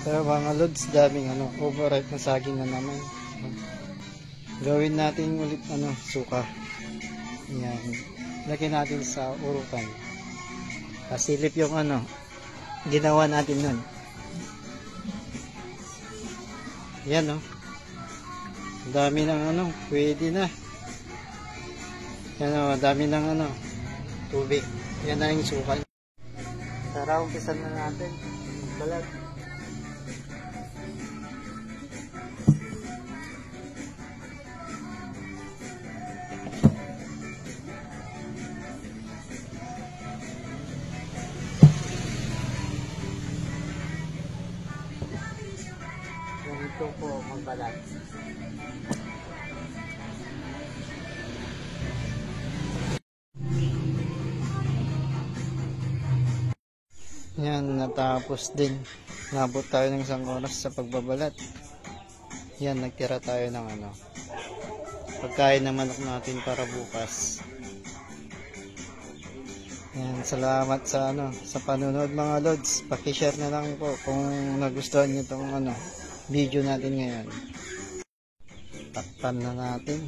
Pero mga lods, daming overripe na saging na naman. Gawin natin ulit suka. Yan. Lagyan natin sa urukan. Pasilip yung ginawa natin nun. Yan dami ng pwede na. Yan dami ng tubig. Yan na yung suka. Tara, umpisan na natin. Balat. Ganito po magbalat. Yan, natapos din. Nabot tayo ng isang oras sa pagbabalat. Yan, nagtira tayo ng pagkain ng manok natin para bukas. Yan, salamat sa sa panonood mga lods. Paki-share na lang po kung nagustuhan niyo tong video natin ngayon. Takpan na natin.